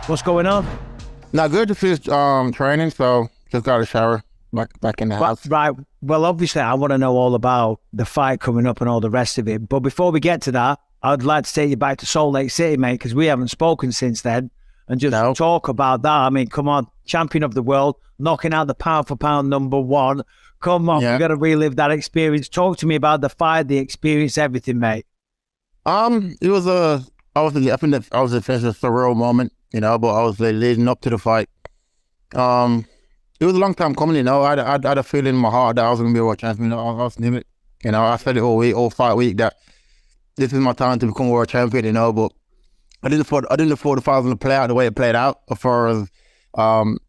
What's going on? Not good. Just finished training, so just got a shower. Back in the house. Right. Well, obviously, I want to know all about the fight coming up and all the rest of it. But before we get to that, I'd like to take you back to Salt Lake City, mate, because we haven't spoken since then. And just talk about that. I mean, come on, champion of the world, knocking out the pound for pound #1. Come on, we've got to relive that experience. Talk to me about the fight, the experience, everything, mate. It was I think it was a surreal moment, but I was leading up to the fight. It was a long time coming, I had a feeling in my heart that I was going to be a world champion. I was knew it, I said it all fight week that this is my time to become a world champion, but I didn't afford the fight was going to play out the way it played out, as far as the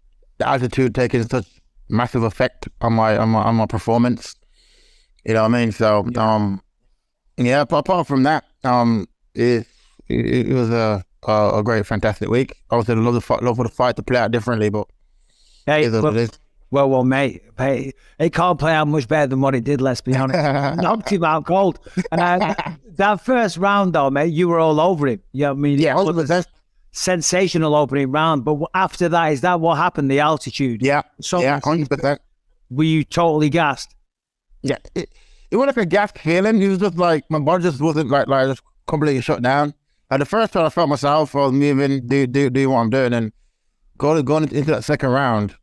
altitude taking such massive effect on my performance. You know what I mean? So apart from that, it was a great, fantastic week. Obviously, love for the fight to play out differently, but hey, well, mate, it can't play out much better than what it did. Let's be honest, knocked him out cold. That first round, though, mate, you were all over him. You know what I mean? Yeah, 100%. Sensational opening round. But after that, is that what happened? The altitude? Yeah, so, 100%. Were you totally gassed? Yeah, it wasn't like a gas feeling. It was just like my body just wasn't like just completely shut down. Like the first time I felt myself, I was moving, do what I'm doing, and going into that second round,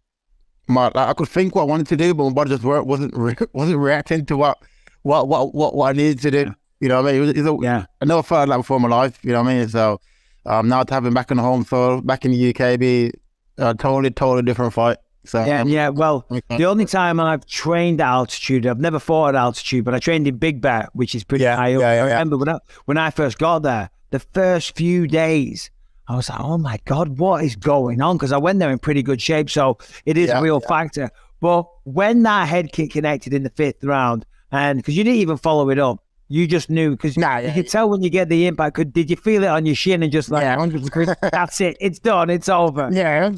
I could think what I wanted to do, but my body just wasn't reacting to what I needed to do. You know what I mean? I never felt like before in my life. You know what I mean? So now to have him back in the home soil, back in the UK, be a totally different fight. So well, the only time I've trained at altitude, I've never fought at altitude, but I trained in Big Bear, which is pretty high up. I remember when I first got there, the first few days, I was like, oh my God, what is going on? Because I went there in pretty good shape, so it is a real factor. But when that head kick connected in the 5th round, and because you didn't even follow it up, you just knew, because you could tell when you get the impact. Did you feel it on your shin and just like, 100%. That's it, it's done, it's over? Yeah,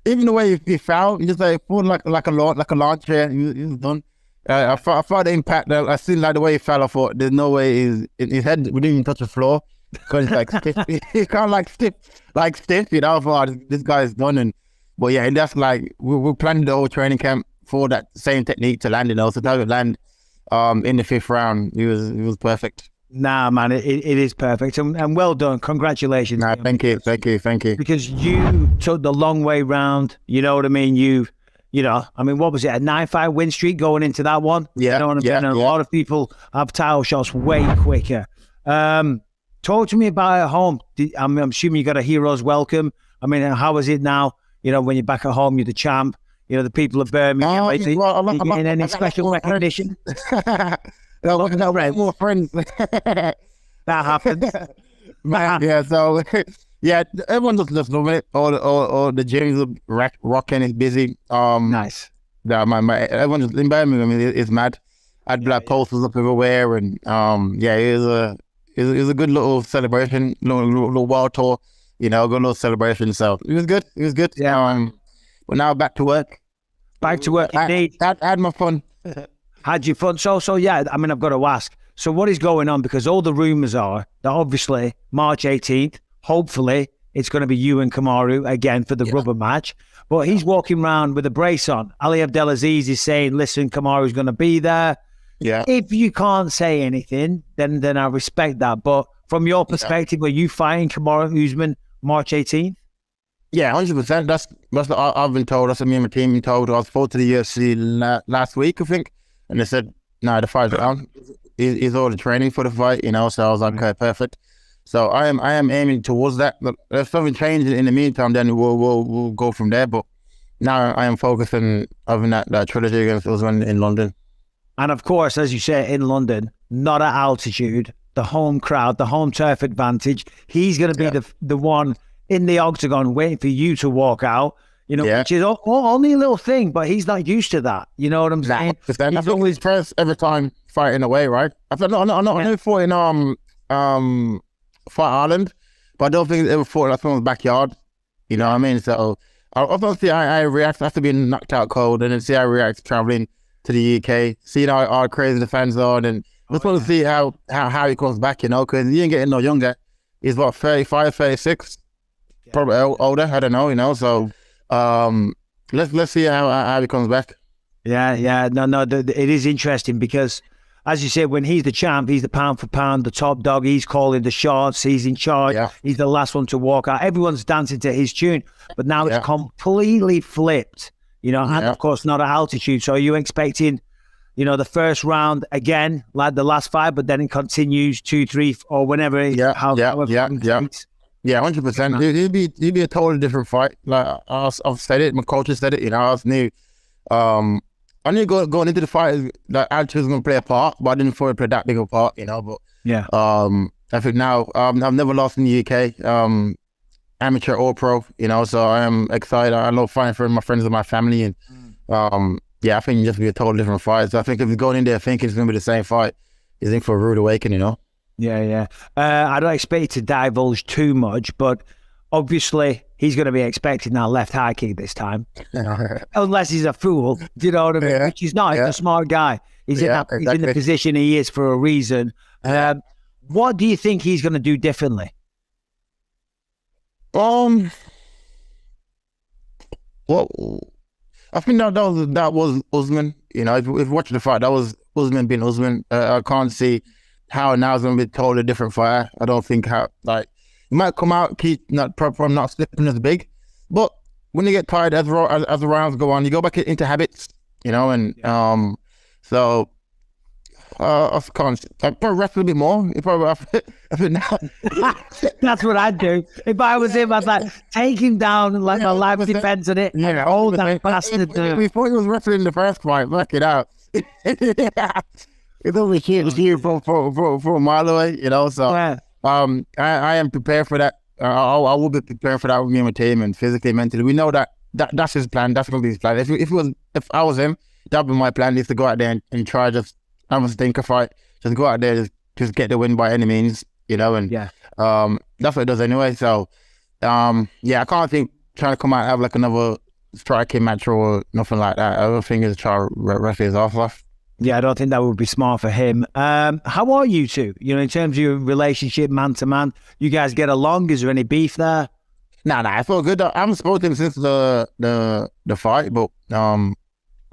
even the way he fell, you just pulled like a launcher, he was done. I felt the impact. I seen like the way he fell. I thought there's no way his head wouldn't even touch the floor, because it's like stiff. He can't stiff. I thought this guy is done. But yeah, that's like we planned the whole training camp for that same technique to land. So that would land in the 5th round. He was perfect. Nah, man, it is perfect, and well done. Congratulations. Nah, thank you. Because you took the long way round. You know what I mean? I mean, what was it? A 9-5 win streak going into that one. Yeah, you know what I mean? And a lot of people have title shots way quicker. Talk to me about at home. I'm assuming you got a hero's welcome. I mean, how is it now? When you're back at home, you're the champ. The people of Birmingham. Are you getting any special recognition? More friends. That happens. So everyone just loving it. All the gyms are rocking. It's busy. Nice. Everyone just in Birmingham is mad. I had black posters up everywhere, and it was a good little celebration, little world tour. Good little celebration. So it was good. Yeah. But now back to work. Indeed. I had my fun. Had you fun? So yeah, I mean, I've got to ask. So what is going on? Because all the rumours are that obviously March 18th, hopefully, it's going to be you and KARARU again for the rubber match. But he's walking around with a brace on. Ali Abdelaziz is saying, listen, KARARU's going to be there. Yeah. If you can't say anything, then I respect that. But from your perspective, are you fighting KARARU Usman March 18th? Yeah, 100%. That's what I've been told. That's what me and my team been told. I was spoke to the UFC last week, I think. And they said, no, the fight's down. He's all the training for the fight, So I was like, okay, perfect. So I am aiming towards that. But if something changes in the meantime, then we'll go from there. But now I am focusing on that trilogy against Usman in London. And of course, as you say, in London, not at altitude, the home crowd, the home turf advantage. He's going to be the one in the octagon waiting for you to walk out. Which is only a little thing, but he's not used to that. You know what I'm saying? He's always first every time fighting away, right? I never fought in Fight Ireland, but I don't think he ever fought in someone's backyard. You know what I mean? So obviously I react after being knocked out cold, and then see how I react traveling to the UK, see how crazy the fans are, and just want to see how he comes back. Because he ain't getting no younger. He's what, 35, 36. probably older. I don't know, you know. So let's see how he comes back. Yeah. No. It is interesting because, as you said, when he's the champ, he's the pound for pound, the top dog. He's calling the shots. He's in charge. Yeah. He's the last one to walk out. Everyone's dancing to his tune. But now it's completely flipped, you know, and of course not at altitude. So are you expecting, you know, the first round again, like the last fight, but then it continues 2, 3, or whenever? Yeah, 100%. It'd be a totally different fight. Like I've said it, my coach has said it. You know, I knew going into the fight that altitude was going to play a part, but I didn't thought it played that big a part. You know, but I think now I've never lost in the UK, amateur or pro. You know, so I am excited. I love fighting for my friends and my family, and I think it's just be a totally different fight. So I think if you're going in there thinking it's going to be the same fight, you think for a rude awakening, you know? Yeah. I don't expect you to divulge too much, but obviously he's going to be expecting that left high kick this time. Unless he's a fool, do you know what I mean? Yeah. Which he's not. He's a smart guy. He's in the position he is for a reason. What do you think he's going to do differently? Well, I think that was Usman. You know, if you watch the fight, that was Usman being Usman. I can't see how now it's going to be a totally different fighter. I don't think he might come out, keep not slipping as big, but when you get tired as the rounds go on, you go back into habits, you know, and so I can't. I'd probably wrestle a bit more. That's what I'd do. If I was him, I'd like take him down and let my life depends on it. Yeah, all that bastard. We thought he was wrestling in the first fight. Work it out. It's only here for a mile away, you know. So I am prepared for that. I will be prepared for that with me and my team, and physically, mentally. We know that's his plan. That's gonna be his plan. If I was him, that'd be my plan. Is to go out there and try just. I was thinking fight. Just go out there, just get the win by any means, you know, and that's what it does anyway. So, I can't think trying to come out and have like another striking match or nothing like that. I don't think it's trying to wrestle his ass off. Yeah, I don't think that would be smart for him. How are you two? You know, in terms of your relationship, man to man, you guys get along? Is there any beef there? Nah, I feel good. I haven't spoken to him since the fight, but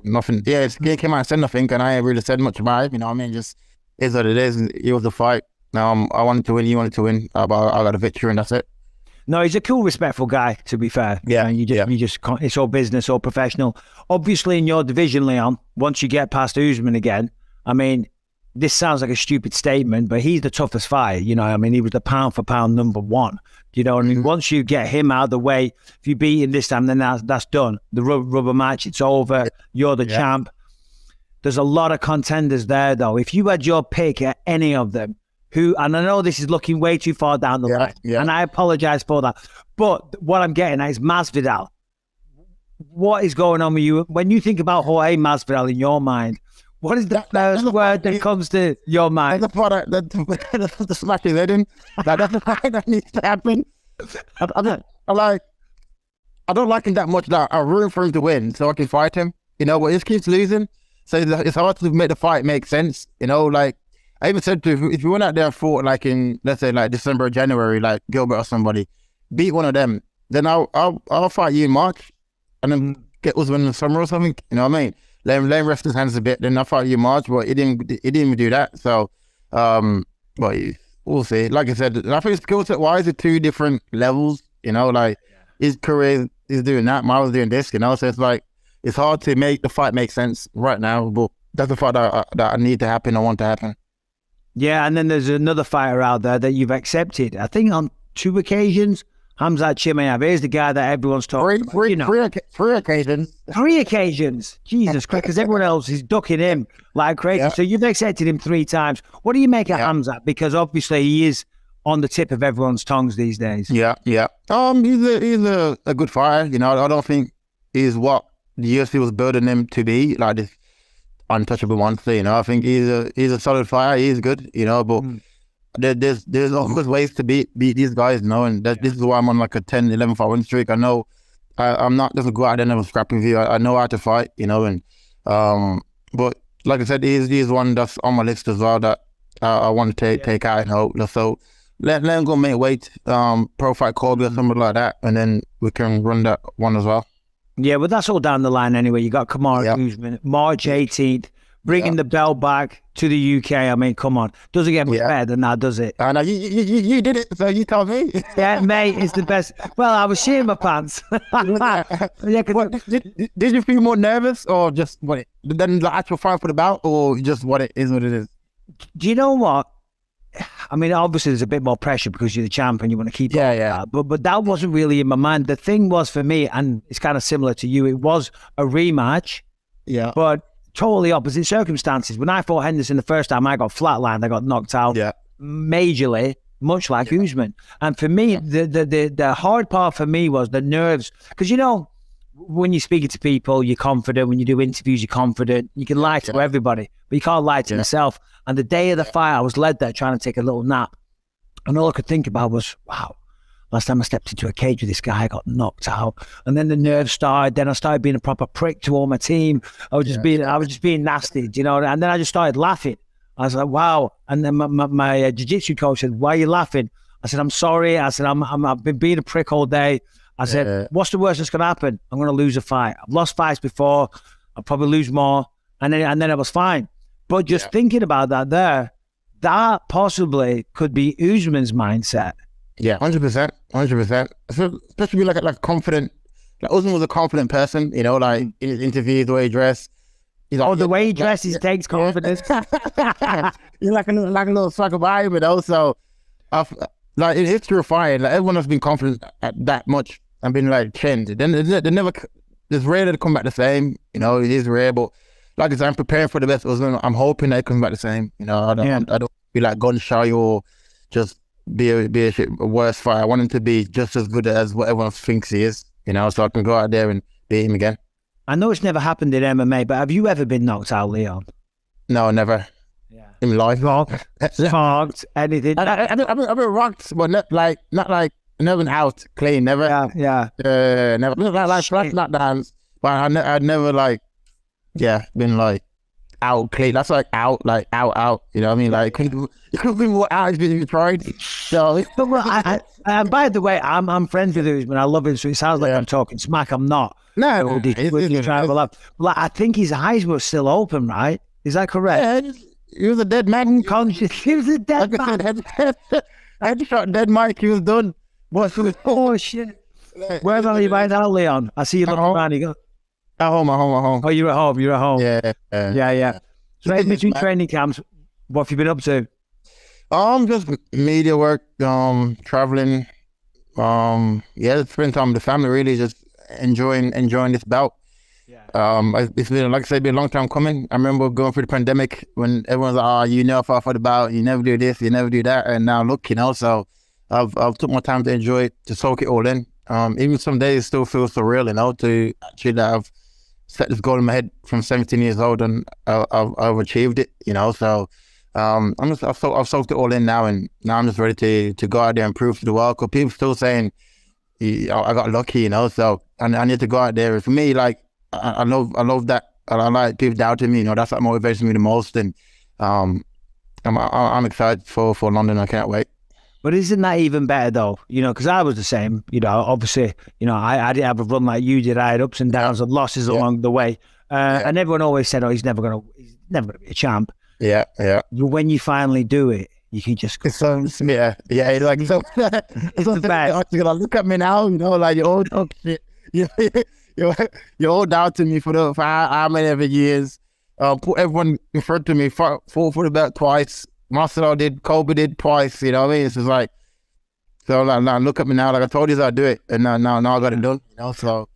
nothing. Yeah, he came out and said nothing, and I ain't really said much about it. You know what I mean? Just is what it is. It was a fight. I wanted to win. He wanted to win. I got a victory, and that's it. No, he's a cool, respectful guy, to be fair. Yeah. You just it's all business, all professional. Obviously, in your division, Leon, once you get past Usman again, I mean, this sounds like a stupid statement, but he's the toughest fighter. You know, I mean, he was the pound for pound #1. You know what I mean? Once you get him out of the way, if you beat him this time, then that's done. The rubber match, it's over. You're the champ. There's a lot of contenders there, though. If you had your pick at any of them, and I know this is looking way too far down the line, and I apologize for that, but what I'm getting at is Masvidal. What is going on with you? When you think about Jorge Masvidal in your mind, what is the first word that comes to your mind? That's the smack his head in. That's the fight that needs to happen. I don't like him that much. That I'm rooting for him to win so I can fight him. You know, but he keeps losing, so it's hard to make the fight make sense. You know, like I even said to him, if you went out there and fought like in, let's say like December or January, like Gilbert or somebody, beat one of them, then I'll fight you in March, and then get Usman in the summer or something. You know what I mean? Let him rest his hands a bit, then I'll fight you in March, but he didn't even do that. So, but we'll see. Like I said, I think skill set wise, it's 2 different levels. You know, like his career is doing that, mine was doing this. You know, so it's like it's hard to make the fight make sense right now. But that's the fight that I need to happen. I want to happen. Yeah, and then there's another fighter out there that you've accepted. I think on 2 occasions. Hamzat Chimaev is the guy that everyone's talking about. You know. 3 occasions. 3 occasions. Jesus Christ, because everyone else is ducking him like crazy. Yeah. So you've accepted him 3 times. What do you make of Hamzat? Because obviously he is on the tip of everyone's tongues these days. Yeah. He's a good fighter. You know, I don't think he's what the UFC was building him to be, like this untouchable monster. You know, I think he's a solid fighter. He's good. You know, but. There's always ways to beat these guys, you know, and this is why I'm on like a 10, 11 fight win streak. I know I'm not just go out there and have a scrap with you. I know how to fight, you know, and but like I said, he's one that's on my list as well that I want to take out, you know. So let him go make weight, pro fight Kobe or something like that, and then we can run that one as well. Yeah, but that's all down the line anyway. You got KARARU USMAN, March 18th, bringing the belt back to the UK. I mean, come on. Doesn't get much better than that, does it? I know, you did it, so you tell me. Yeah, mate, it's the best. Well, I was shitting my pants. Did you feel more nervous or just than the actual fight for the belt, or just what it is what it is? Do you know what? I mean, obviously there's a bit more pressure because you're the champ and you want to keep but that wasn't really in my mind. The thing was for me, and it's kind of similar to you, it was a rematch, but totally opposite circumstances. When I fought Henderson the first time, I got flatlined, I got knocked out majorly, much like Usman. And for me, the hard part for me was the nerves, because you know, when you're speaking to people, you're confident. When you do interviews, you're confident. You can lie to everybody, but you can't lie to yourself. And the day of the fight, I was led there trying to take a little nap. And all I could think about was, wow, last time I stepped into a cage with this guy, I got knocked out. And then the nerves started. Then I started being a proper prick to all my team. I was just being nasty, you know. And then I just started laughing. I was like, wow. And then my jiu-jitsu coach said, why are you laughing? I said, I'm sorry. I said, I've been being a prick all day. I said, what's the worst that's going to happen? I'm going to lose a fight. I've lost fights before. I'll probably lose more. And then I was fine. But just thinking about that that possibly could be Usman's mindset. Yeah, 100%, 100%. Especially like confident. Like Usman was a confident person, you know, like in his interviews, the way he dressed. Like, the way he dresses takes confidence. He's like a little swagger vibe, but also, like in history of fighting, like everyone has been confident at that much and been like changed. Then they never. It's rare to come back the same. You know, it is rare, but like I said, I'm preparing for the best. I'm hoping that it comes back the same. You know, I don't be like gun shy or just be a worse fighter. I want him to be just as good as what everyone thinks he is. You know, so I can go out there and beat him again. I know it's never happened in MMA, but have you ever been knocked out, Leon? No, never. Yeah. In life. Rocked, anything. I've been rocked, but not like never been out clean, never. Never. Like flash knockdowns, but I'd never been like out clean. That's like out. You know what I mean? Like you couldn't be more out if you tried. So, by the way, I'm friends with Usman. I love him, so it sounds like I'm talking smack. I'm not. No, I think his eyes were still open, right? Is that correct? Yeah, he was a dead man. Conscious. He was a dead man. I had to shot dead Mike. He was done. Oh shit! Where are you right now, Leon? I see you looking around. You go. At home. Oh, you're at home. You're at home. Yeah. So in between training camps, what have you been up to? Just media work. Traveling. Spend time with the family. Really, just enjoying this bout. It's been, like I said, been a long time coming. I remember going through the pandemic when everyone's like, "Oh, you never fought for the bout. You never do this. You never do that." And now look, you know. So I've took my time to enjoy it, to soak it all in. Even some days it still feels surreal, you know, to actually have set this goal in my head from 17 years old and I've achieved it, you know. So I've soaked it all in now, and now I'm just ready to go out there and prove to the world. Because people still saying I got lucky, you know. So I need to go out there. For me, like I love that. I like people doubting me, you know. That's what motivates me the most, and I'm excited for London. I can't wait. But isn't that even better though? You know, because I was the same. You know, obviously, you know, I didn't have a run like you did. I had ups and downs and losses along the way, and everyone always said, "Oh, he's never gonna be a champ." Yeah. When you finally do it, you can just. It's like so. It's the best. You're gonna look at me now, you know, like you're all dog shit. You're all doubting me for how many ever years. Put everyone in front of me, fought for the belt twice. Marcelo did, Kobe did twice, you know what I mean? It's just like, so like, now look at me now, like I told you I'd do it, and now I got it done, you know, so.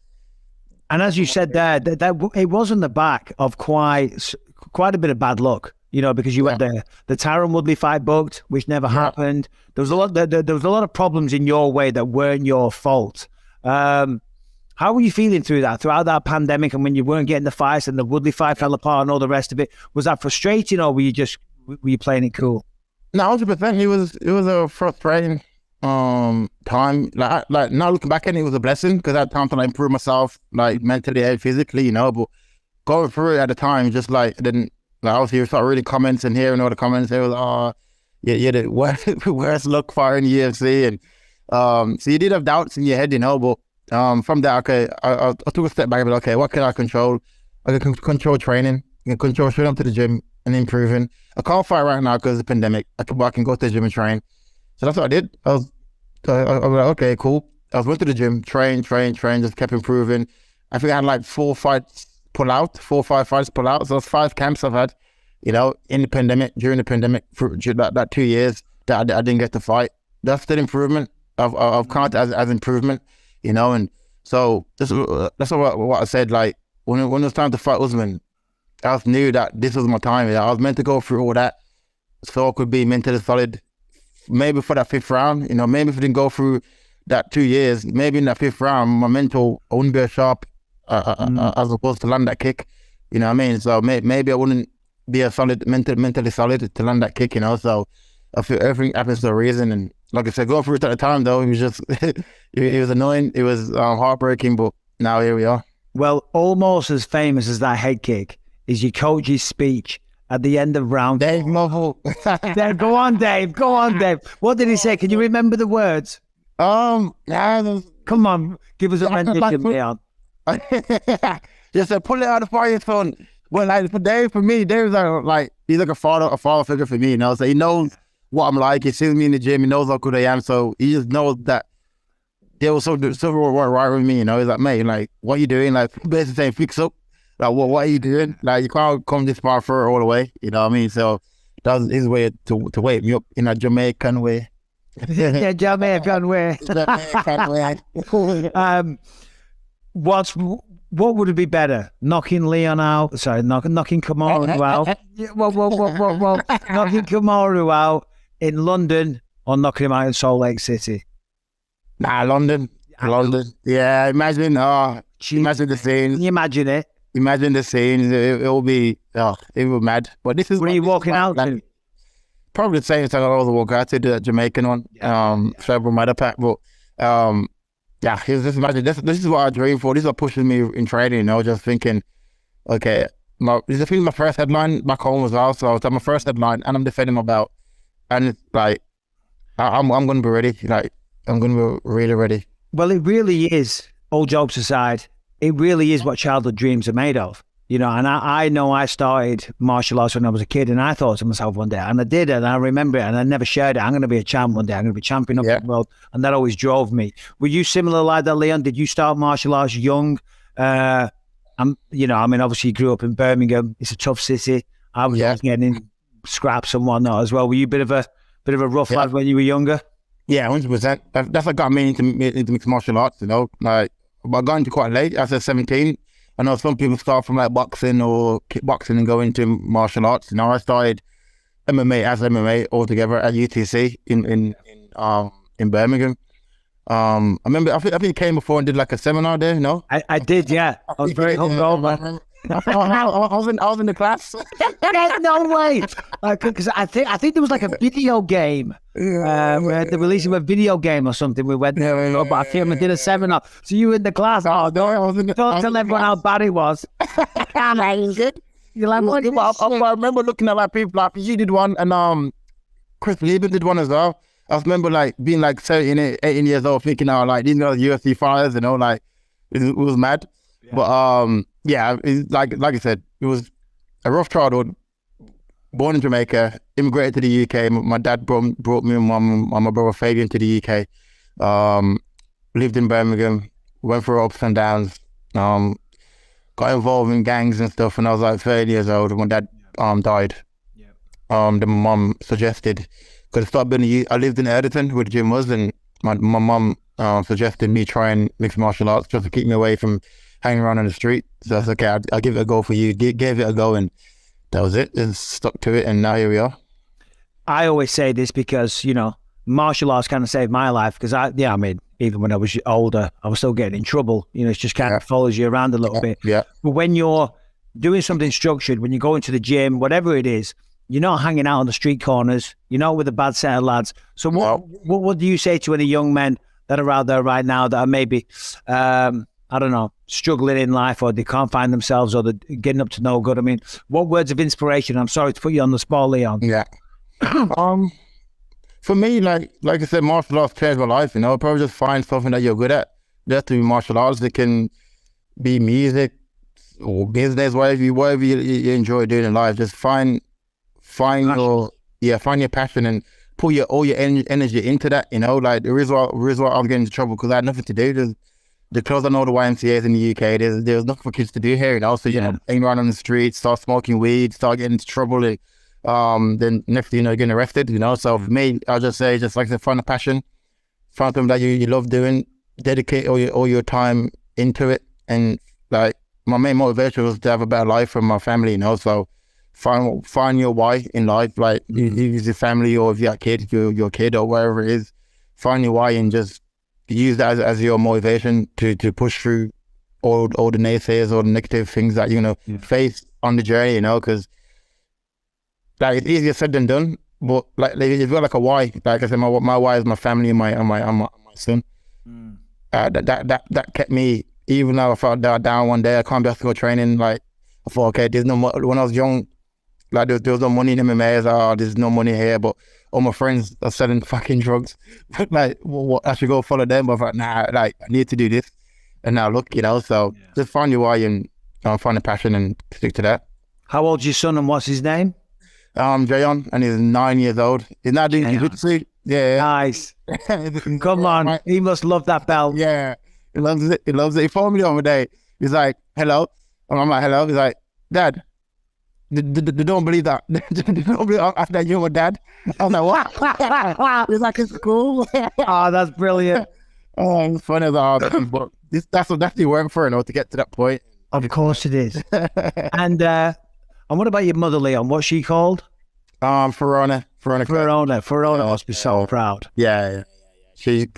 And as you said there, that it was on the back of quite a bit of bad luck, you know, because you had the Tyron Woodley fight booked, which never happened. There was a lot of problems in your way that weren't your fault. How were you feeling throughout that pandemic, and when you weren't getting the fights and the Woodley fight fell apart and all the rest of it? Was that frustrating, or were you playing it cool? No, 100%. It was a frustrating time. Like now looking back at it, it was a blessing because I had time to like improve myself, like mentally and physically, you know. But going through it at the time, just like I didn't like. Obviously, you start reading comments and hearing all the comments. They was you're the worst look for in UFC, and so you did have doubts in your head, you know. But from that, okay, I took a step back and be like, okay, what can I control? I can control training, I can control showing up to the gym and improving. I can't fight right now because of the pandemic. I can go to the gym and train. So that's what I did. I was like, okay, cool. I went to the gym, train, just kept improving. I think I had like 4 or 5 fights pull out. So those 5 camps I've had, you know, in the pandemic, during the pandemic, for that 2 years that I didn't get to fight. That's still improvement. I've counted as improvement, you know. And so that's what I said. Like when it was time to fight Usman, I knew that this was my time. I was meant to go through all that so I could be mentally solid. Maybe for that 5th round, you know, maybe if I didn't go through that 2 years, maybe in that 5th round, my mental wouldn't be as sharp as opposed to land that kick. You know what I mean? So maybe I wouldn't be a solid, mentally solid to land that kick, you know. So I feel everything happens for a reason. And like I said, going through it at the time, though, it was just, it was annoying. It was heartbreaking, but now here we are. Well, almost as famous as that head kick is your coach's speech at the end of round. Dave Lovell. Dave, go on, Dave. What did he say? Can you remember the words? Yeah, come on, give us a rendition, Leon. Just pull it out of fire, son. Well, like for me, Dave's like he's like a father figure for me, you know. So he knows what I'm like. He sees me in the gym. He knows how good I am. So he just knows that they were so right with me, you know. He's like, mate, like, what are you doing? Like, basically saying, fix up. Like, what are you doing? Like, you can't come this far for all the way, you know what I mean? So that was his way to wake me up in a Jamaican way. Yeah, Jamaican way. What would it be better? Knocking Leon out? Sorry, knocking Kamaru out. Whoa. Knocking Kamaru out in London or knocking him out in Salt Lake City? Nah, London. Yeah, imagine the scenes. Can you imagine it? Imagine the scenes. It will be, it will be mad. But this is what are you walking out to? Probably the same time I was walking out to the Jamaican one. Several matter pack, but yeah, just imagine this is what I dream for. This is what pushes me in training, you know, just thinking, okay, this is my first headline back home as well. So it's my first headline and I'm defending my belt. And it's like, I'm going to be ready. Like, I'm going to be really ready. Well, it really is, all jokes aside, it really is what childhood dreams are made of. You know, and I know I started martial arts when I was a kid, and I thought to myself one day, and I did, and I remember it, and I never shared it. I'm going to be a champ one day. I'm going to be champion of the world, and that always drove me. Were you similar like that, Leon? Did you start martial arts young? You know, I mean, obviously you grew up in Birmingham. It's a tough city. I was getting scraps and whatnot as well. Were you a bit of a rough lad when you were younger? Yeah, 100%. That's what got me into mixed martial arts. You know, like I got into quite late. I said 17. I know some people start from like boxing or kickboxing and go into martial arts. You know, I started MMA altogether at UTC in Birmingham. I remember I think you came before and did like a seminar there. You know, I did. Yeah, I was very hungover. I was in the class. No way, because I think there was like a video game. Where the release of a video game or something. We went there, but I came and did a seminar. So you were in the class? Oh no, I was in the. Don't tell everyone how bad it was. You're like, what? I remember looking at like people like you did one, and Chris Lieben did one as well. I remember like being like 17, 18 years old, thinking, like these guys are UFC fighters, you know, like it was mad. Yeah. But yeah, it's like I said, it was a rough childhood. Born in Jamaica, immigrated to the UK. My dad brought me and my brother Fabian to the UK. Lived in Birmingham, went through ups and downs. Got involved in gangs and stuff when I was like 30 years old. And my dad died. Yeah. Then my mum suggested, because I lived in Ederton where the gym was, and my mum suggested me trying mixed martial arts just to keep me away from hanging around on the street. So I was okay, I'll give it a go for you. Gave it a go, and that was it. And stuck to it, and now here we are. I always say this because, you know, martial arts kind of saved my life, because I mean, even when I was older, I was still getting in trouble. You know, it just kind of follows you around a little bit. Yeah. But when you're doing something structured, when you go into the gym, whatever it is, you're not hanging out on the street corners. You're not with a bad set of lads. So what do you say to any young men that are out there right now that are maybe, I don't know, struggling in life, or they can't find themselves, or they're getting up to no good? I mean, what words of inspiration? I'm sorry to put you on the spot, Leon. Yeah. For me, like I said, martial arts changed my life, you know. Probably just find something that you're good at. Just to be martial arts. It can be music or business, whatever you enjoy doing in life. Just find your passion and put all your energy into that, you know. Like the reason why I was getting into trouble, because I had nothing to do. The close I know the YMCA's in the UK, there's nothing for kids to do here, you know. So you know, hang around on the streets, start smoking weed, start getting into trouble. Then next thing you know, getting arrested, you know. So for me, I'll just say, just like I said, find a passion, find something that you love doing, dedicate all your time into it. And like my main motivation was to have a better life for my family, you know. So find your why in life, like use your family, or if you got kids, your kid or whatever it is, find your why and just use that as your motivation to push through all the naysayers or the negative things that you face on the journey, you know. Because like it's easier said than done, but like if you've got like a why, like I said, my why is my family and my son. That kept me, even though I felt down one day, I can't be able to go training. Like I thought, okay, there's no when I was young, like there was no money in MMA. There's no money here, but all my friends are selling fucking drugs. Like, I should go follow them. But I thought, nah, like I need to do this. And now look, you know. So just find your why and find a passion and stick to that. How old's your son and what's his name? Jayon, and he's 9 years old. He's not doing jiu-jitsu. Yeah. Nice. Come on. He must love that belt. Yeah. He loves it. He phoned me the other day. He's like, hello. And I'm like, hello. He's like, Dad, they don't believe that. They don't believe after that you're my dad. I was like, wow. He's like, it's cool. Oh, that's brilliant. Oh, it's funny but that's what you work for, you know, to get to that point. Of course it is. And what about your mother, Leon? What's she called? Verona. Verona must be so proud. Yeah. She's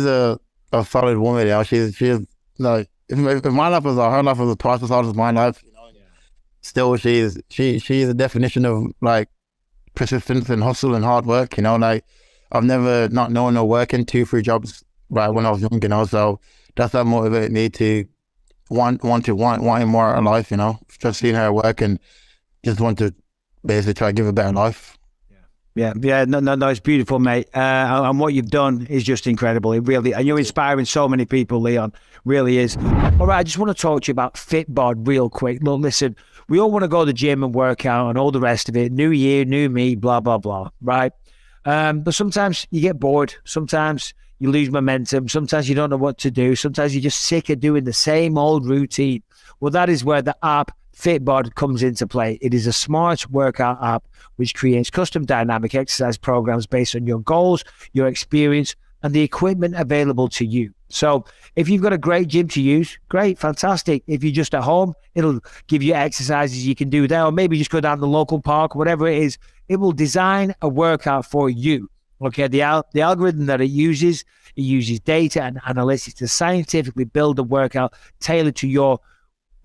a solid woman, you know. She's like, if my life was her life was twice as hard as my life, you know. Still, she's a definition of like persistence and hustle and hard work, you know. Like I've never not known her working 2-3 jobs right when I was young, you know. So that's what motivated me to wanting more in life, you know. Just seeing her work and just want to basically try to give a better life. Yeah. No, it's beautiful, mate. And what you've done is just incredible. It really, and you're inspiring so many people, Leon. Really is. All right, I just want to talk to you about Fitbot real quick. Look, listen, we all want to go to the gym and work out and all the rest of it. New year, new me, blah, blah, blah, right? But sometimes you get bored. Sometimes you lose momentum. Sometimes you don't know what to do. Sometimes you're just sick of doing the same old routine. Well, that is where the app Fitbot comes into play. It is a smart workout app which creates custom dynamic exercise programs based on your goals, your experience, and the equipment available to you. So if you've got a great gym to use, great, fantastic. If you're just at home, it'll give you exercises you can do there, or maybe just go down the local park, whatever it is. It will design a workout for you. Okay, the algorithm that it uses data and analytics to scientifically build a workout tailored to your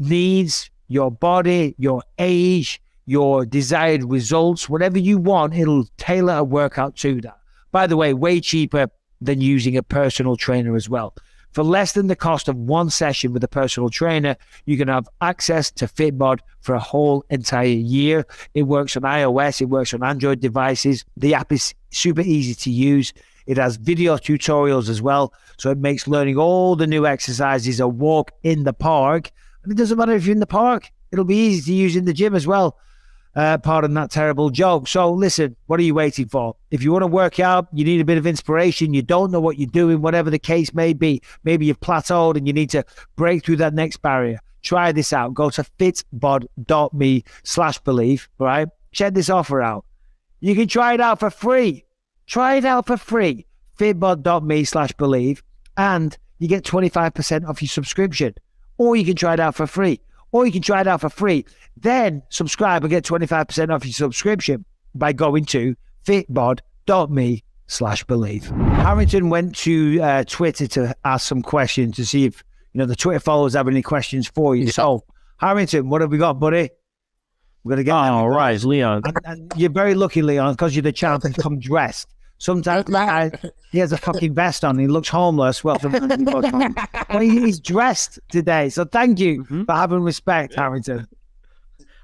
needs, your body, your age, your desired results, whatever you want. It'll tailor a workout to that. By the way, way cheaper than using a personal trainer as well. For less than the cost of one session with a personal trainer, you can have access to Fitbot for a whole entire year. It works on iOS, it works on Android devices. The app is super easy to use. It has video tutorials as well, so it makes learning all the new exercises a walk in the park. And it doesn't matter if you're in the park, it'll be easy to use in the gym as well. Pardon that terrible joke. So listen, what are you waiting for? If you want to work out, you need a bit of inspiration, you don't know what you're doing, whatever the case may be, maybe you've plateaued and you need to break through that next barrier, try this out. Go to fitbod.me/believe, right? Check this offer out. You can try it out for free. Try it out for free. fitbod.me/believe, and you get 25% off your subscription. Or you can try it out for free. Then subscribe and get 25% off your subscription by going to fitbod.me/believe. Harrington went to Twitter to ask some questions to see if the Twitter followers have any questions for you. Yeah. So, Harrington, what have we got, buddy? We're gonna get. Oh, right, Leon. And you're very lucky, Leon, because you're the champ to come dressed. Sometimes he has a fucking vest on. He looks homeless. Well, he's dressed today. So thank you for having respect, Harrington.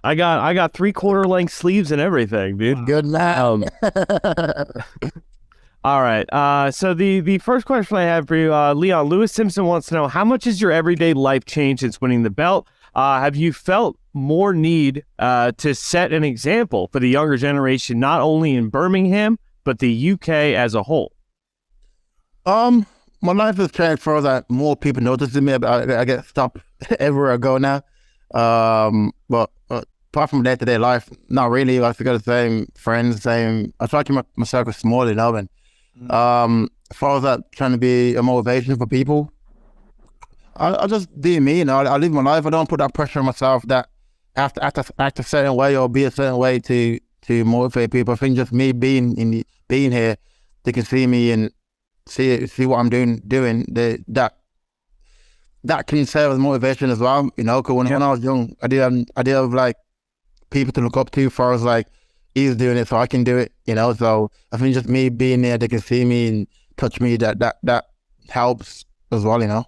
I got 3/4 length sleeves and everything, dude. Good man. All right. So the first question I have for you, Leon, Lewis Simpson wants to know, how much has your everyday life changed since winning the belt? Have you felt more need to set an example for the younger generation, not only in Birmingham, but the UK as a whole? My life has changed for that more people noticing me. I get stopped everywhere I go now. But apart from day-to-day life, not really. I got the same friends, I try to keep my circle small, you know. And as far as that, trying to be a motivation for people, I just be me, you know. I live my life. I don't put that pressure on myself that I have to act a certain way or be a certain way to motivate people. I think just me being here, they can see me and see what I'm doing. That can serve as motivation as well, you know. Because when I was young, I did have like people to look up to, as far as like, he's doing it, so I can do it, you know. So I think just me being there, they can see me and touch me. That helps as well, you know.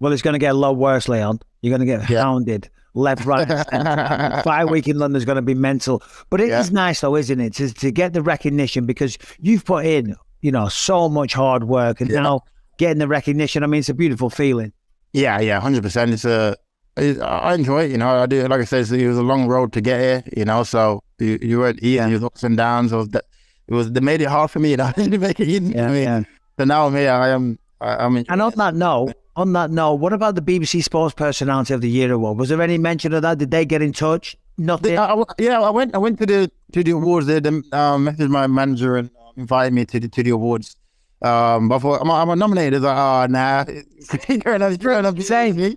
Well, it's going to get a lot worse, Leon. You're going to get hounded left, right, and 5 week in London is going to be mental. But it is nice, though, isn't it, to get the recognition, because you've put in, you know, so much hard work, and now getting the recognition. I mean, it's a beautiful feeling. Yeah, 100%. I enjoy it, you know. I do, like I said, it was a long road to get here, you know. So you weren't easy. It was ups and downs. They made it hard for me, you know. I didn't make it easy. So now I'm here. I'm. And on that note, what about the BBC Sports Personality of the Year award? Was there any mention of that? Did they get in touch? Nothing. I went to the awards. They messaged my manager and invited me to the awards. But I thought, I'm nominated. Like, oh nah, Same.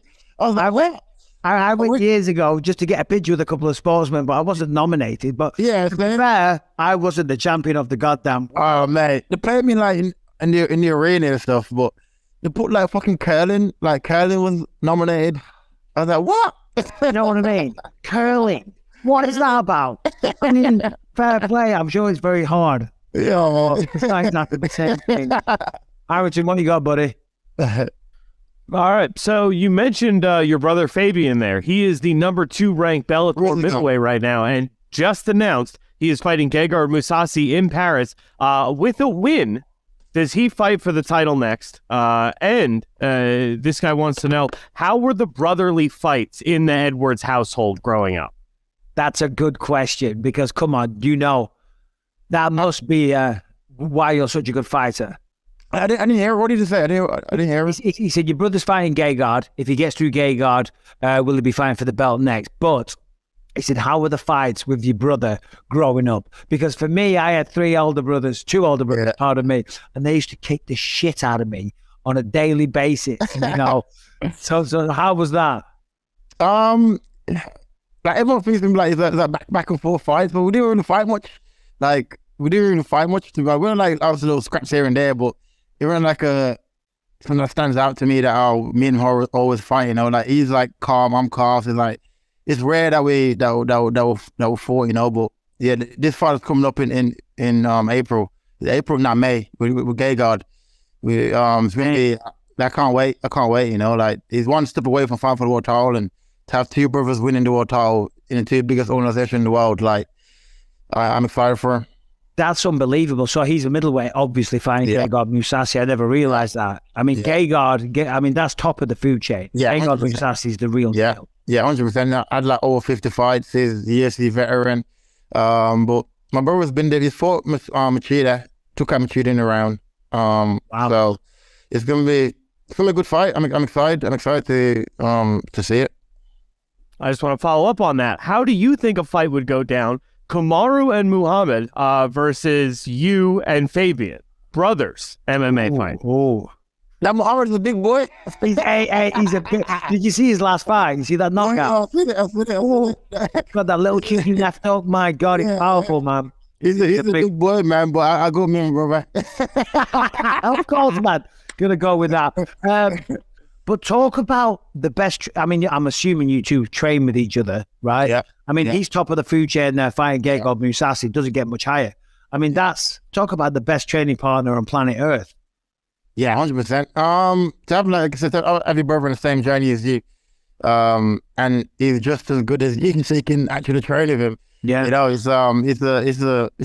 I went years ago just to get a picture with a couple of sportsmen, but I wasn't nominated. But to be fair, I wasn't the champion of the goddamn. Oh mate, they played me like in the arena and stuff, but they put like fucking curling. Like curling was nominated. I was like, what? You know what I mean? Curling. What is that about? I mean, fair play. I'm sure it's very hard. Yeah, it's not the same thing. Harrington, what you got, buddy? All right, so you mentioned your brother Fabian there. He is the #2 ranked Bellator middleweight right now, and just announced he is fighting Gegard Mousasi in Paris. With a win, does he fight for the title next? And this guy wants to know, how were the brotherly fights in the Edwards household growing up? That's a good question, because, come on, you know, that must be why you're such a good fighter. I didn't hear. What did he say? I didn't hear. He said your brother's fighting Gegard. If he gets through Gegard, will he be fighting for the belt next? But he said, how were the fights with your brother growing up? Because for me, I had 2 older brothers, pardon me, and they used to kick the shit out of me on a daily basis. You know, so how was that? Like everyone thinks like that back and forth fights, but we didn't really fight much. Like we didn't really fight much. We were like, I was a little scraps here and there, but it wasn't like something that stands out to me that me and him always fight. You know, like he's like calm, I'm calm. So it's like it's rare that we fought. You know, but yeah, this fight is coming up in April, not May, with Gegard. It's really, I can't wait. You know, like he's one step away from fighting for the world title, and to have 2 brothers winning the world title in the 2 biggest organizations in the world, like I'm excited for him. That's unbelievable. So he's a middleweight, obviously fighting Gegard Mousasi. I never realized that. I mean, Gegard, that's top of the food chain. Yeah, Gegard Mousasi is the real deal. Yeah, 100%. I had like over 50 fights. He's a UFC veteran. But my brother's been there. He's fought Machida, took out Machida in the round. Wow. So it's gonna be a good fight. I'm excited. I'm excited to see it. I just want to follow up on that. How do you think a fight would go down? Kamaru and Muhammad versus you and Fabian, brothers MMA fight. Oh, that Muhammad's a big boy. He's a big. Did you see his last fight? You see that knockout? I see it. Got that little cheeky left hook. My God, he's powerful, man. He's a big boy, man. But I go me and brother. Of course, man. Gonna go with that. But talk about the best. I mean, I'm assuming you two train with each other, right? Yeah. I mean, he's top of the food chain there, fighting Gegard Mousasi. Doesn't get much higher. I mean, talk about the best training partner on planet Earth. Yeah, 100%. To have, like I said, every brother on the same journey as you, and he's just as good as you, so you can actually train with him. Yeah. You know, it's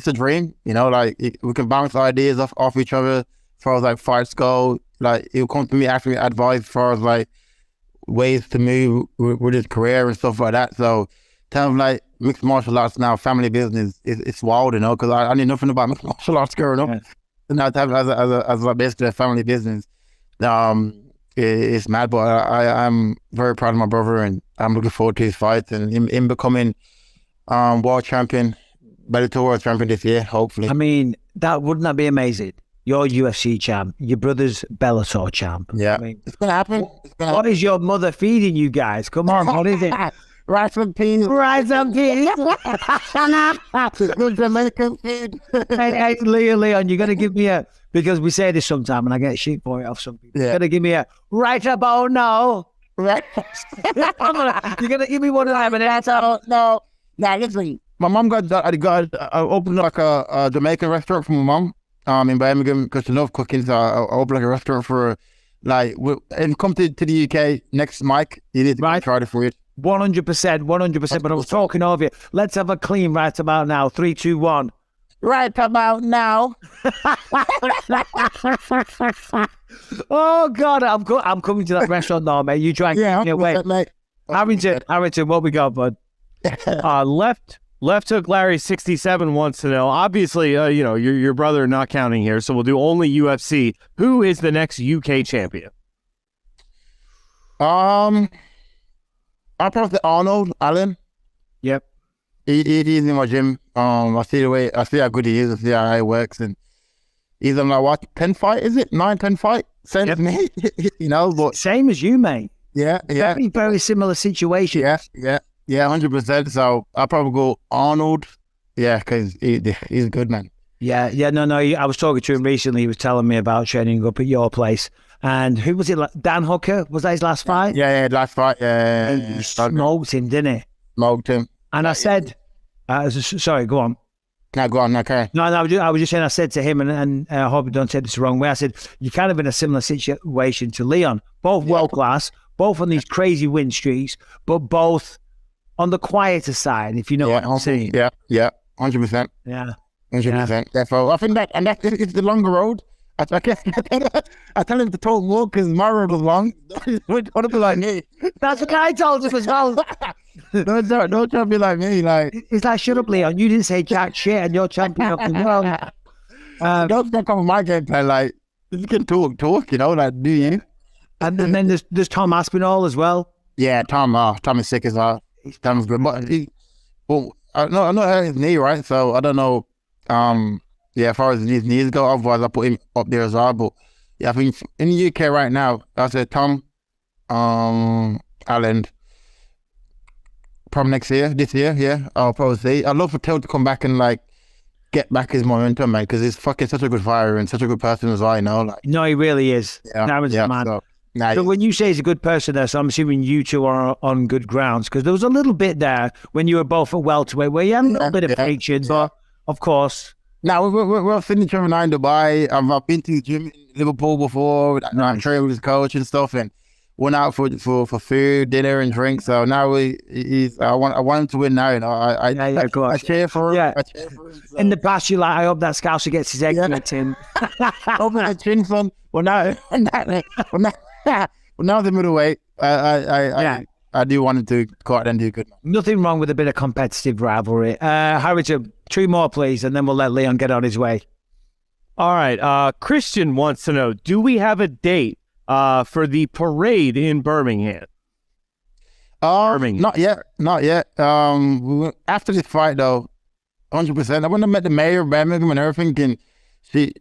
a dream. You know, like we can bounce ideas off each other as far as like fights go. Like he'll come to me asking me advice as far as like ways to move with his career and stuff like that. So, kind of like mixed martial arts now, family business, it's wild, you know, because I knew nothing about mixed martial arts growing up. Yeah. And now to have it as basically a family business, it's mad. But I'm very proud of my brother, and I'm looking forward to his fight and him becoming world champion, Bellator world champion this year, hopefully. I mean, wouldn't that be amazing? You're UFC champ, your brother's Bellator champ. Yeah, I mean, it's gonna happen. What is your mother feeding you guys? Come on, what is it? Rice and peas. Rice and peas. Good Jamaican food. Hey, Leon, you're gonna give me because we say this sometime and I get shit for it off some people. Yeah. You're gonna give me a right about now. Right. You're gonna give me one of them and that's all. No. Nah, listen. My mom I opened like a Jamaican restaurant for my mom. In Birmingham, because she loves cooking, so I opened like a restaurant for her. Like, and come to the UK next, Mike. You need to try it for it. 100%. But I was talking over you. Let's have a clean right about now. 3, 2, 1. Right about now. Oh God, I'm coming to that restaurant now, mate. You try and get me away. Mate. Harrington, what we got, bud? Left hook Larry 67 wants to know. Obviously, you know, your brother not counting here, so we'll do only UFC. Who is the next UK champion? I probably Allen. Yep. He's in my gym. I see how good he is. I see how he works, and he's on like what 10 fight? Is it 9-10 fight? Same as me, you know. But same as you, mate. Yeah. Very similar situation. Yeah, 100%. So I'll probably go Arnold. Yeah, because he's a good man. Yeah. No. I was talking to him recently. He was telling me about training up at your place. And who was it? Dan Hooker? Was that his last fight? Yeah, last fight. Yeah. And he smoked him, didn't he? Smoked him. And I said, sorry, go on. No, go on, okay. No, I was just saying, I said to him, and I hope you don't take this the wrong way, I said, you're kind of in a similar situation to Leon. Both world class, both on these crazy win streaks, but both on the quieter side, if you know what I'm saying. Yeah, 100%. Yeah. 100%. Therefore, I think it's the longer road. I tell him to talk more because my road was long. Want to be like me. That's what I told him as well. Don't try to be like me. Like, it's like, shut up, Leon. You didn't say jack shit and you're champion of the world. Don't step on my game plan. Like, you can talk, you know, like, do you? And then there's Tom Aspinall as well. Yeah, Tom is sick as well. Tom's good. But I know his knee, right? So I don't know. Yeah, as far as his knees go, otherwise I put him up there as well. But yeah, I think in the UK right now, I said Tom, Allen. Probably this year, yeah, I'll probably say. I'd love for Taylor to come back and like get back his momentum, man, because he's fucking such a good fighter and such a good person as well, you know. Like, no, he really is. Yeah, man. So when you say he's a good person there, so I'm assuming you two are on good grounds, because there was a little bit there when you were both at welterweight where you had a little bit of patience, but of course. Now we're sitting each other now in Dubai. I've been to the gym in Liverpool before. I'm training with his coach and stuff, and went out for food, dinner, and drink. So now I want him to win now. You know, I cheer for him. Yeah. I cheer for him, so. In the past, you like, I hope that Scouser gets his egg kicked in. Hope that chin son. Well, now the middleweight. I do want him to go out and do good. Nothing wrong with a bit of competitive rivalry. Harrington, 2 more, please, and then we'll let Leon get on his way. All right. Christian wants to know, do we have a date for the parade in Birmingham? Not yet. After this fight, though, 100%. I wouldn't have met the mayor of Birmingham and everything, and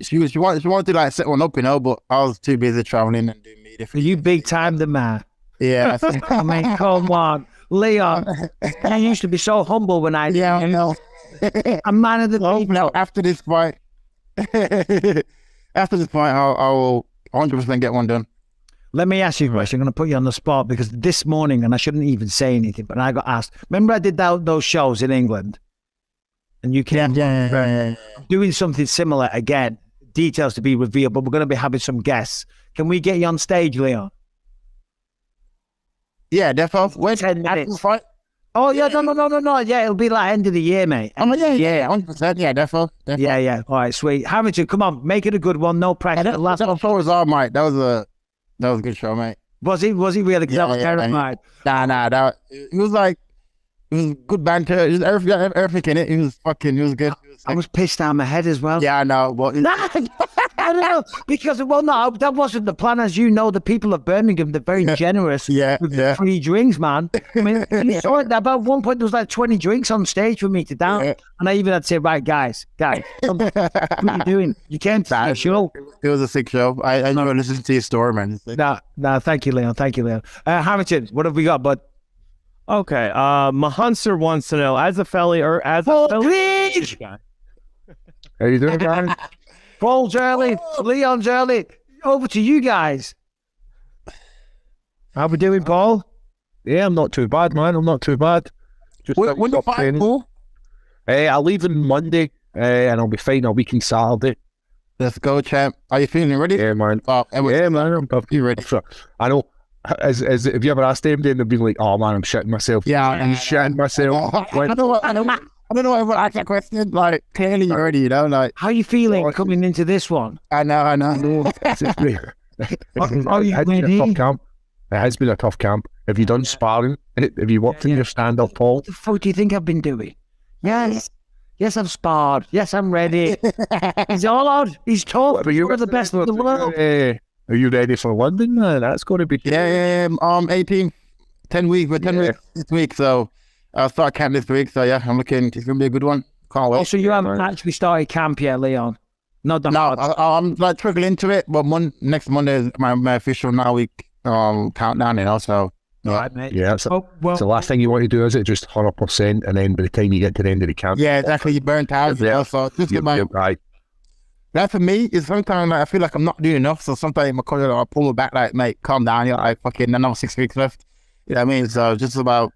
she wanted to like set one up, you know, but I was too busy traveling and doing media. You big time the man. Yeah. I mean, come on, Leon. I used to be so humble when I know. A man of the people. No, after this fight, I will 100% get one done. Let me ask you a question. I'm going to put you on the spot because this morning, and I shouldn't even say anything, but I got asked. Remember I did those shows in England? And you came doing something similar again. Details to be revealed, but we're going to be having some guests. Can we get you on stage, Leon? Yeah, defo. Wait, 10 minutes. fight. Oh, yeah, no. Yeah, it'll be like end of the year, mate. Yeah, 100%. Yeah, defo. Yeah. All right, sweet. Hamilton, come on, make it a good one. No pressure. That was all, mate. That was a good show, mate. Was it really? Because I was terrified. Nah. It was good banter. It was everything in it. It was good. I was pissed out of my head as well. Yeah, I know. But I don't know, because, no, that wasn't the plan. As you know, the people of Birmingham, they're very generous with free drinks, man. I mean, you saw it, about one point, there was like 20 drinks on stage for me to down. Yeah. And I even had to say, right, guys, what are you doing? You came to the show. It was a sick show. I never listened to your story, man. No, thank you, Leon. Hamilton, what have we got, bud? Okay, Mahanser wants to know, as a felly or as a felly guy. How you doing, guys? Paul's early, Leon's early. Over to you guys. How we doing, Paul? Yeah, I'm not too bad, man. I'm not too bad. Just when you fight, Paul? I'll leave on Monday, and I'll be fine a week on Saturday. Let's go, champ. Are you feeling ready? Yeah, man. Yeah, man. I'm perfectly ready. I know. Have you ever asked them? They've been like, "Oh man, I'm shitting myself." Yeah, I'm shitting myself. I don't know why everyone asks that question. Like, clearly you're ready, you know? Like, how are you feeling coming into this one? I know. It's Are you ready? Tough camp. It has been a tough camp. Have you done sparring? Have you worked in your stand-up, Paul? What the fuck do you think I've been doing? Yes, I've sparred. Yes, I'm ready. He's all out. He's tough. But you're the best in the world. Are you ready for London, man? That's going to be... Yeah. 18, 10 weeks. We're 10 weeks this week, so... I'll start camp this week, so yeah, I'm looking. It's gonna be a good one. Can't wait. Oh, so you haven't actually started camp yet, Leon? No, I'm like trickling into it, but next Monday is my official now week countdown, you know. So all right, mate. Yeah, so the last thing you want to do is it just 100%, and then by the time you get to the end of the camp, yeah, exactly, you burnt out. Yeah, so just get my right. That for me is sometimes like, I feel like I'm not doing enough, so sometimes my coach will pull me back, like, mate, calm down. You're like, fucking another 6 weeks left. You know what I mean? So just about.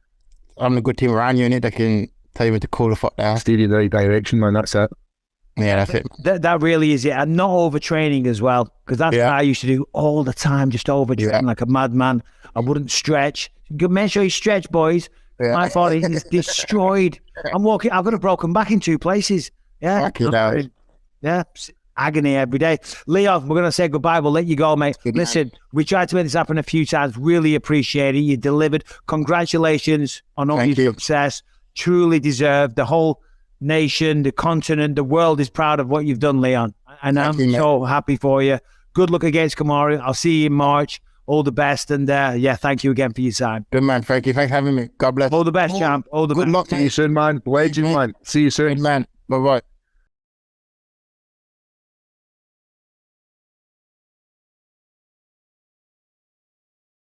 I'm a good team around you in it that can tell you to cool the fuck down. Steer you in the right direction, man. That's it. Yeah, that's it. That really is it. And not overtraining as well, because that's what I used to do all the time, just overtraining like a madman. I wouldn't stretch. Make sure you stretch, boys. Yeah. My body is destroyed. I've got a broken back in 2 places. Yeah. Yeah. Agony every day. Leon, we're going to say goodbye. We'll let you go, mate. Listen, we tried to make this happen a few times. Really appreciate it. You delivered. Congratulations on all your success. Truly deserved. The whole nation, the continent, the world is proud of what you've done, Leon. And I'm so happy for you. Good luck against KARARU. I'll see you in March. All the best. And thank you again for your time. Good man, Frankie. Thanks for having me. God bless. All the best, champ. All the best. Good luck to you soon, man. Legend, man. See you soon. Good man. Bye-bye.